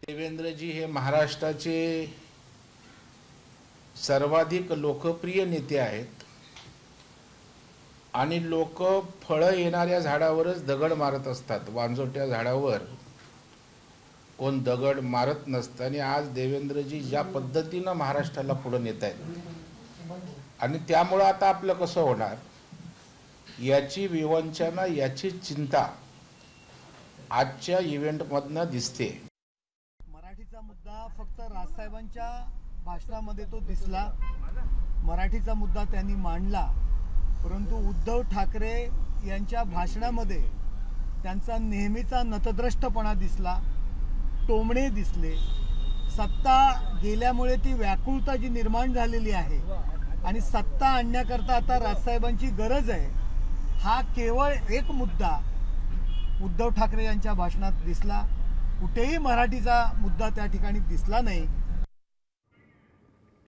देवेंद्रजी हे महाराष्ट्राचे सर्वाधिक लोकप्रिय नेते आहेत आणि लोक फळं येणाऱ्या झाडावरच दगड मारत असतात, वांजोट्या झाडावर कोण दगड मारत नसतं। आणि आज देवेंद्रजी ज्या पद्धतीने महाराष्ट्राला पुढे नेत आहेत आणि त्यामुळे आता आपलं कसं होणार याची विवंचना, याची चिंता आजच्या इव्हेंटमधनं दिसते। मराठीचा मुद्दा फक्त राजसाहेबांच्या भाषणामध्ये तो दिसला, मराठीचा मुद्दा त्यांनी मांडला, परंतु उद्धव ठाकरे यांच्या भाषणामध्ये त्यांचा नेहमीचा नतद्रष्टपणा दिसला, टोमणे दिसले। सत्ता गेल्यामुळे ती व्याकुळता जी निर्माण झालेली आहे आणि सत्ता आणण्याकरता आता राजसाहेबांची गरज आहे, हा केवळ एक मुद्दा उद्धव ठाकरे यांच्या भाषणात दिसला। कुठेही मराठीचा मुद्दा त्या ठिकाणी दिसला नाही।